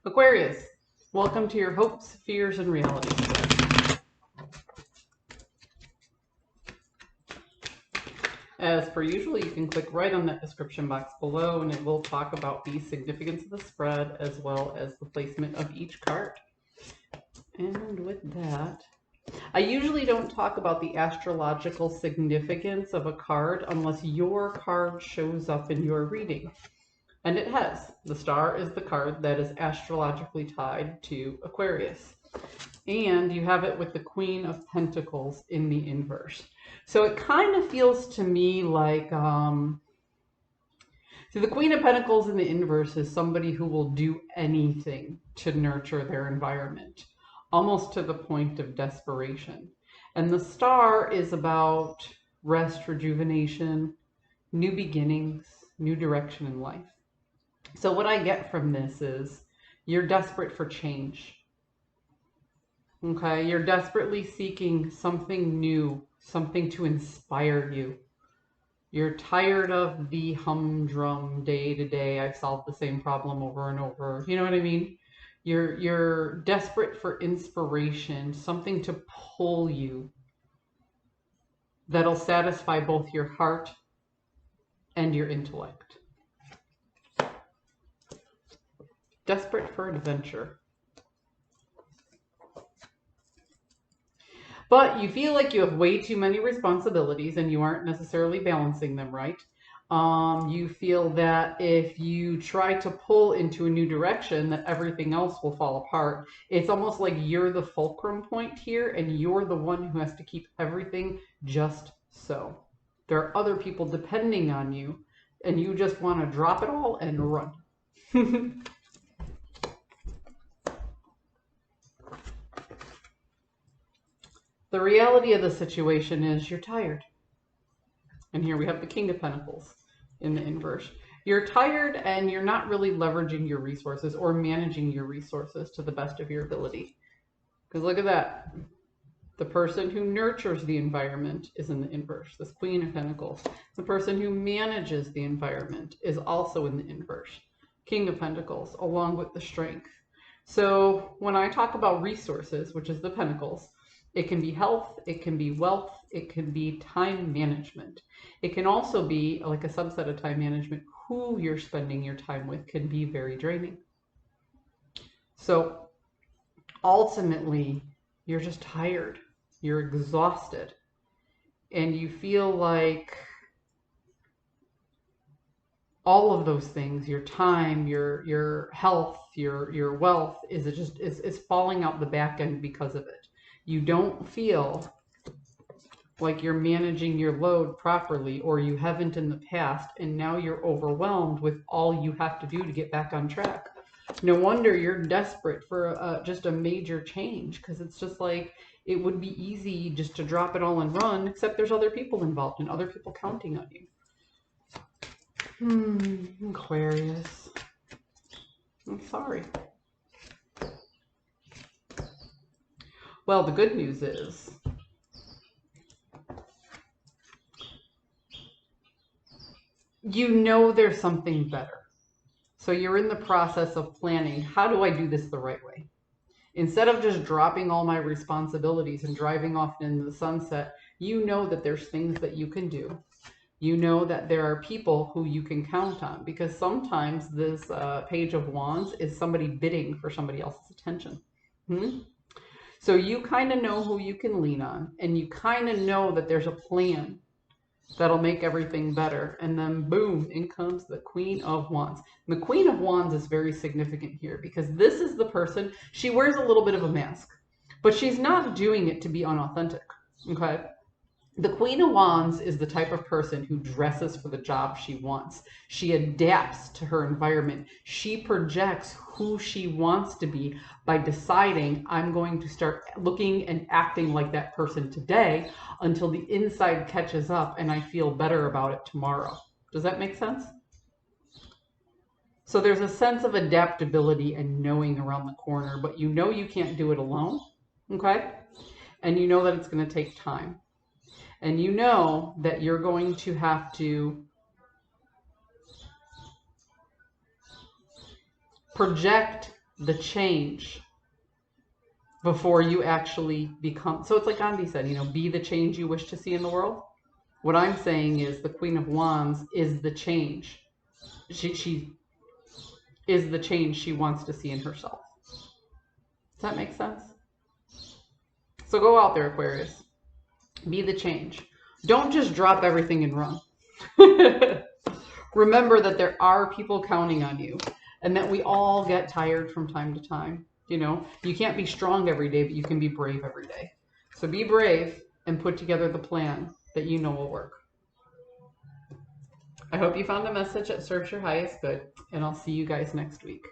Aquarius, welcome to your hopes, fears, and realities today. As per usual, you can click right on that description box below and it will talk about the significance of the spread as well as the placement of each card. And with that, I usually don't talk about the astrological significance of a card unless your card shows up in your reading. And it has. The star is the card that is astrologically tied to Aquarius. And you have it with the Queen of Pentacles in the inverse. So it kind of feels to me like, the Queen of Pentacles in the inverse is somebody who will do anything to nurture their environment, almost to the point of desperation. And the star is about rest, rejuvenation, new beginnings, new direction in life. So what I get from this is you're desperate for change. Okay, you're desperately seeking something new, something to inspire you. You're tired of the humdrum day to day. I've solved the same problem over and over. You know what I mean? You're desperate for inspiration, something to pull you that'll satisfy both your heart and your intellect. Desperate for adventure. But you feel like you have way too many responsibilities and you aren't necessarily balancing them right. You feel that if you try to pull into a new direction, that everything else will fall apart. It's almost like you're the fulcrum point here and you're the one who has to keep everything just so. There are other people depending on you and you just want to drop it all and run. The reality of the situation is you're tired. And here we have the King of Pentacles in the inverse. You're tired and you're not really leveraging your resources or managing your resources to the best of your ability. Because look at that. The person who nurtures the environment is in the inverse. This Queen of Pentacles. The person who manages the environment is also in the inverse. King of Pentacles, along with the Strength. So when I talk about resources, which is the Pentacles, it can be health, it can be wealth, it can be time management. It can also be like a subset of time management. Who you're spending your time with can be very draining. So ultimately, you're just tired, you're exhausted, and you feel like all of those things, your time, your health, your wealth, is falling out the back end because of it. You don't feel like you're managing your load properly, or you haven't in the past, and now you're overwhelmed with all you have to do to get back on track. No wonder you're desperate for just a major change, because it's just like it would be easy just to drop it all and run, except there's other people involved and other people counting on you. Aquarius. I'm sorry. Well, the good news is you know there's something better. So you're in the process of planning, how do I do this the right way? Instead of just dropping all my responsibilities and driving off into the sunset, you know that there's things that you can do. You know that there are people who you can count on, because sometimes this Page of Wands is somebody bidding for somebody else's attention. So you kind of know who you can lean on, and you kind of know that there's a plan that'll make everything better. And then boom, in comes the Queen of Wands. And the Queen of Wands is very significant here because this is the person, she wears a little bit of a mask, but she's not doing it to be unauthentic, okay? The Queen of Wands is the type of person who dresses for the job she wants. She adapts to her environment. She projects who she wants to be by deciding, I'm going to start looking and acting like that person today until the inside catches up and I feel better about it tomorrow. Does that make sense? So there's a sense of adaptability and knowing around the corner, but you know you can't do it alone, okay? And you know that it's going to take time. And you know that you're going to have to project the change before you actually become. So it's like Gandhi said, you know, be the change you wish to see in the world. What I'm saying is the Queen of Wands is the change. She is the change she wants to see in herself. Does that make sense? So go out there, Aquarius. Be the change. Don't just drop everything and run. Remember that there are people counting on you and that we all get tired from time to time. You know, you can't be strong every day, but you can be brave every day. So be brave and put together the plan that you know will work. I hope you found a message that serves your highest good, and I'll see you guys next week.